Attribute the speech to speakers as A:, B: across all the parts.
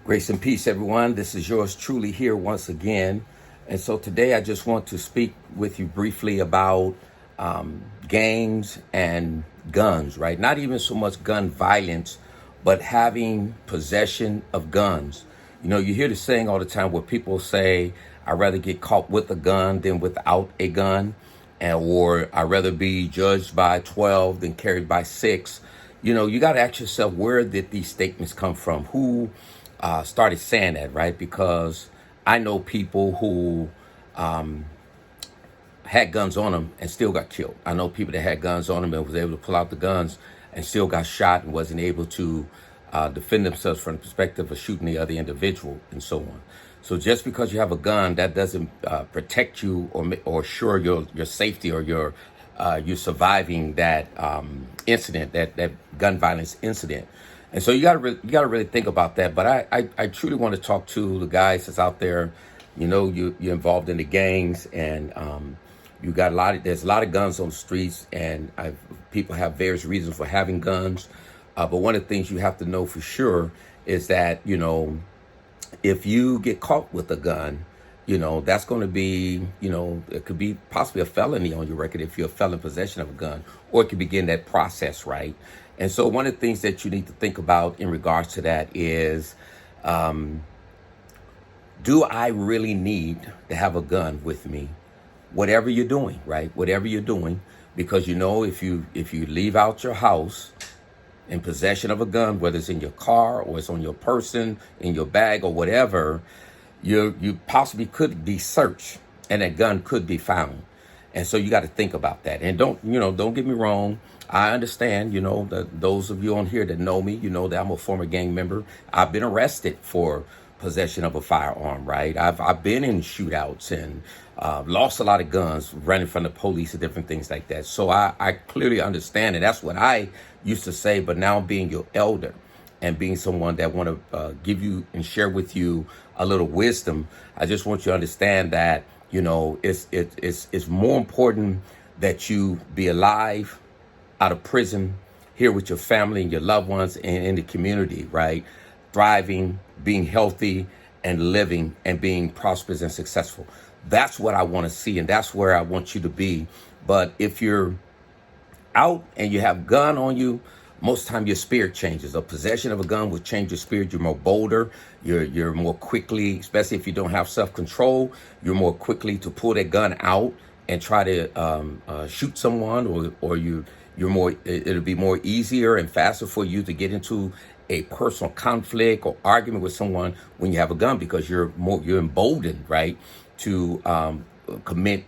A: Grace and peace, everyone. This is yours truly here once again. And so today I just want to speak with you briefly about gangs and guns, right? Not even so much gun violence, but having possession of guns. You know, you hear the saying all the time where people say, I'd rather get caught with a gun than without a gun, or I'd rather be judged by 12 than carried by 6. You know, you got to ask yourself, where did these statements come from? Who started saying that, right? Because I know people who had guns on them and still got killed. I know people that had guns on them and was able to pull out the guns and still got shot and wasn't able to defend themselves from the perspective of shooting the other individual and so on. So just because you have a gun, that doesn't protect you or assure your safety or your you surviving that incident, that gun violence incident. And so you gotta really think about that. But I truly want to talk to the guys that's out there. You know, you're involved in the gangs, and you got there's a lot of guns on the streets, and people have various reasons for having guns. But one of the things you have to know for sure is that, you know, if you get caught with a gun, you know, that's going to be, you know, it could be possibly a felony on your record if you're a felon in possession of a gun, or it could begin that process, right? And so one of the things that you need to think about in regards to that is, do I really need to have a gun with me? Whatever you're doing, right? Whatever you're doing, because you know, if you leave out your house in possession of a gun, whether it's in your car or it's on your person, in your bag or whatever, you possibly could be searched and that gun could be found. And so you got to think about that. And don't get me wrong. I understand, you know, that those of you on here that know me, you know that I'm a former gang member. I've been arrested for possession of a firearm, right? I've been in shootouts and lost a lot of guns running from the police and different things like that. So I clearly understand, and that's what I used to say. But now being your elder and being someone that want to give you and share with you a little wisdom, I just want you to understand that, you know, it's more important that you be alive, out of prison, here with your family and your loved ones and in the community, right? Thriving, being healthy, and living and being prosperous and successful. That's what I want to see, and that's where I want you to be. But if you're out and you have gun on you, most of the time your spirit changes. A possession of a gun will change your spirit. You're more bolder. You're more quickly, especially if you don't have self-control, you're more quickly to pull that gun out and try to shoot someone, or you're more. It'll be more easier and faster for you to get into a personal conflict or argument with someone when you have a gun, because you're emboldened, right, to commit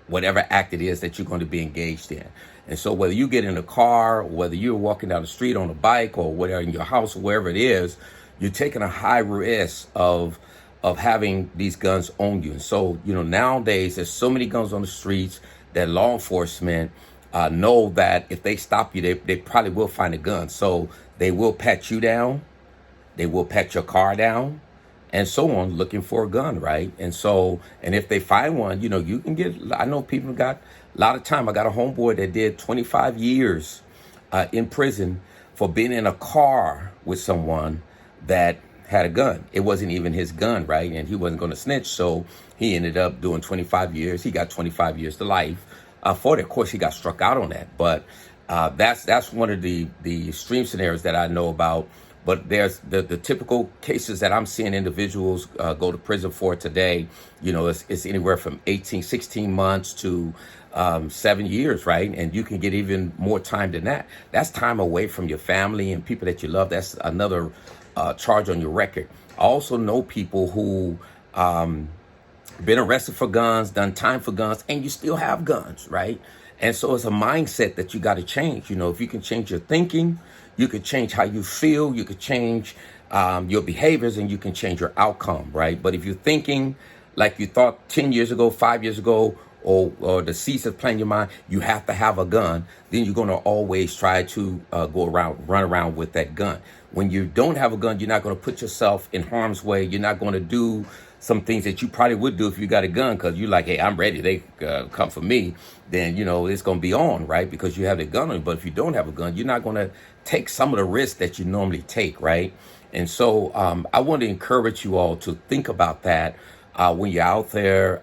A: whatever act it is that you're going to be engaged in. And so whether you get in a car, or whether you're walking down the street on a bike, or whatever, in your house or wherever it is, you're taking a high risk of having these guns on you. And so, you know, nowadays there's so many guns on the streets that law enforcement know that if they stop you, they probably will find a gun. So they will pat you down, they will pat your car down, and so on, looking for a gun, right? And so, and if they find one, you know, you can get, I know people got a lot of time. I got a homeboy that did 25 years in prison for being in a car with someone that had a gun. It wasn't even his gun, right? And he wasn't going to snitch, so he ended up doing 25 years. He got 25 years to life for it. Of course, he got struck out on that, but that's one of the extreme scenarios that I know about. But there's the typical cases that I'm seeing individuals go to prison for today. You know, it's anywhere from 16 months to 7 years, right? And you can get even more time than that. That's time away from your family and people that you love. That's another charge on your record. I also know people who been arrested for guns, done time for guns, and you still have guns, right? And so it's a mindset that you got to change. You know, if you can change your thinking, you could change how you feel, you could change your behaviors, and you can change your outcome, right? But if you're thinking like you thought 10 years ago, 5 years ago, or the seeds that play in your mind, you have to have a gun, then you're going to always try to run around with that gun. When you don't have a gun, you're not going to put yourself in harm's way. You're not going to do some things that you probably would do if you got a gun, because you're like, hey, I'm ready. They come for me. Then, you know, it's going to be on, right? Because you have a gun on you. But if you don't have a gun, you're not going to take some of the risks that you normally take, right? And so I want to encourage you all to think about that when you're out there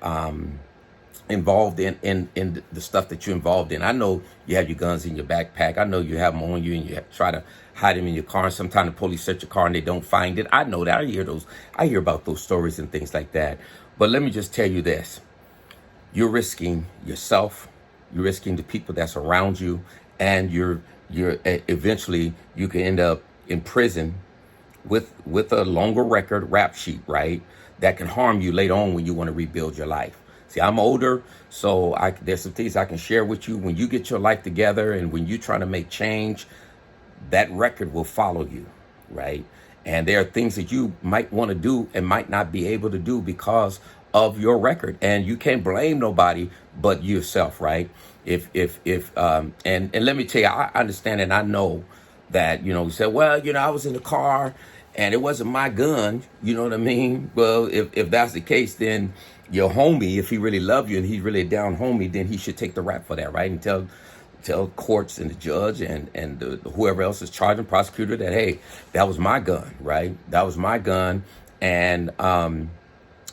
A: involved in the stuff that you're involved in. I know you have your guns in your backpack. I know you have them on you and you try to hide them in your car. And sometimes the police search your car and they don't find it. I know that. I hear about those stories and things like that. But let me just tell you this. You're risking yourself. You're risking the people that's around you. And you're eventually you can end up in prison with a longer record rap sheet, right? That can harm you later on when you want to rebuild your life. See, I'm older, so there's some things I can share with you. When you get your life together and when you're trying to make change, that record will follow you, right? And there are things that you might want to do and might not be able to do because of your record. And you can't blame nobody but yourself, right? And let me tell you, I understand and I know that, you said, well, I was in the car and it wasn't my gun. You know what I mean? Well, if that's the case, then your homie, if he really loved you and he's really a down homie, then he should take the rap for that, right? And tell courts and the judge and whoever else is charging, prosecutor, that, hey, that was my gun, right? That was my gun, and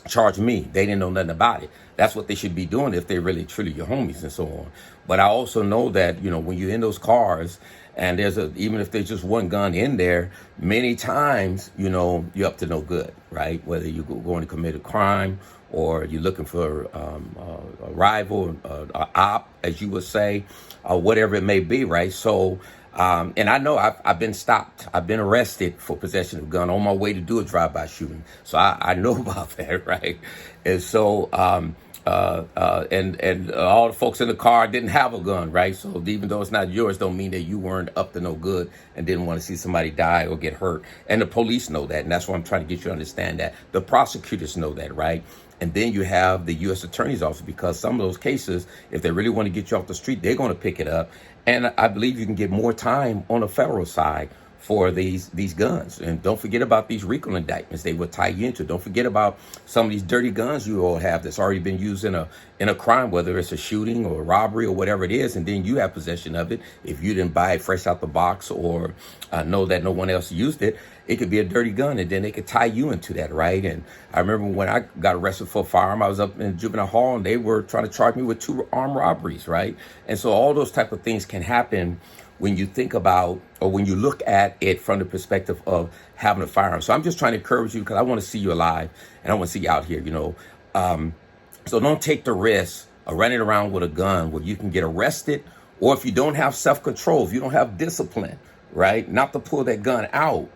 A: charge me. They didn't know nothing about it. That's what they should be doing if they're really truly your homies and so on. But I also know that, when you're in those cars and even if there's just one gun in there, many times, you're up to no good, right? Whether you're going to commit a crime or you're looking for a rival, a op, as you would say, or whatever it may be, right? So, and I know I've been stopped. I've been arrested for possession of a gun on my way to do a drive-by shooting. So I know about that, right? And so, and all the folks in the car didn't have a gun, right? So even though it's not yours, don't mean that you weren't up to no good and didn't want to see somebody die or get hurt. And the police know that, and that's why I'm trying to get you to understand that. The prosecutors know that, right? And then you have the U.S. Attorney's Office, because some of those cases, if they really want to get you off the street, they're going to pick it up. And I believe you can get more time on the federal side for these guns. And don't forget about these RICO indictments they will tie you into. Don't forget about some of these dirty guns you all have that's already been used in a crime, whether it's a shooting or a robbery or whatever it is, and then you have possession of it. If you didn't buy it fresh out the box or know that no one else used it, it could be a dirty gun, and then they could tie you into that, right? And I remember when I got arrested for a firearm, I was up in juvenile hall, and they were trying to charge me with 2 armed robberies, right? And so all those type of things can happen when you think about or when you look at it from the perspective of having a firearm. So I'm just trying to encourage you because I want to see you alive and I want to see you out here, So don't take the risk of running around with a gun where you can get arrested, or if you don't have self-control, if you don't have discipline, right, not to pull that gun out,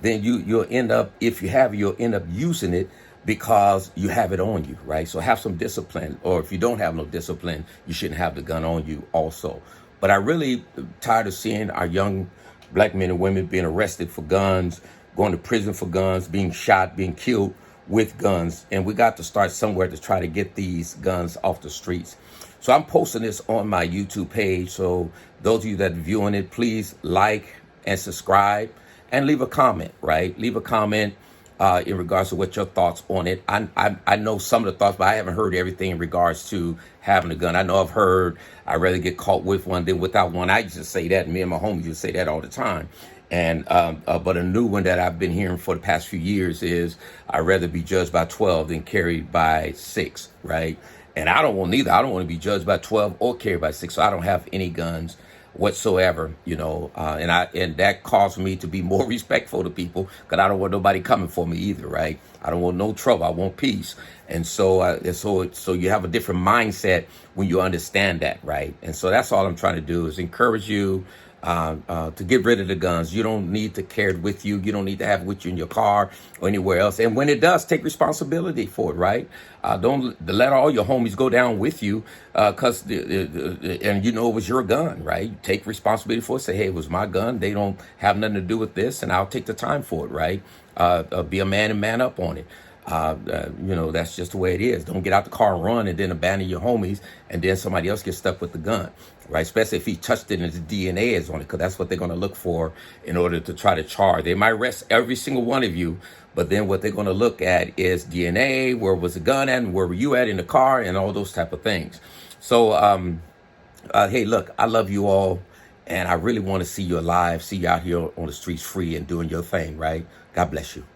A: then you'll end up, if you have, you'll end up using it because you have it on you, right? So have some discipline, or if you don't have no discipline, you shouldn't have the gun on you also. But I really tired of seeing our young black men and women being arrested for guns, going to prison for guns, being shot, being killed with guns. And we got to start somewhere to try to get these guns off the streets. So I'm posting this on my YouTube page. So those of you that are viewing it, please like and subscribe and leave a comment, right? Leave a comment in regards to what your thoughts on it. I know some of the thoughts, but I haven't heard everything in regards to having a gun. I know I've heard I'd rather get caught with one than without one. I used to say that. Me and my homies used to say that all the time. And but a new one that I've been hearing for the past few years is I'd rather be judged by 12 than carried by 6, right? And I don't want neither. I don't want to be judged by 12 or carried by 6. So I don't have any guns whatsoever, and that caused me to be more respectful to people because I don't want nobody coming for me either, right? I don't want no trouble. I want peace. And so you have a different mindset when you understand that, right? And so that's all I'm trying to do is encourage you to get rid of the guns. You don't need to carry it with you. You don't need to have it with you in your car or anywhere else. And when it does, take responsibility for it, right? Don't let all your homies go down with you because and it was your gun, right? You take responsibility for it. Say, hey, it was my gun. They don't have nothing to do with this, and I'll take the time for it, right? Be a man and man up on it. That's just the way it is. Don't get out the car and run and then abandon your homies and then somebody else gets stuck with the gun, right? Especially if he touched it and his DNA is on it, because that's what they're going to look for in order to try to charge. They might arrest every single one of you, but then what they're going to look at is DNA, where was the gun at, and where were you at in the car, and all those type of things. So, hey, look, I love you all, and I really want to see you alive, see you out here on the streets free and doing your thing, right? God bless you.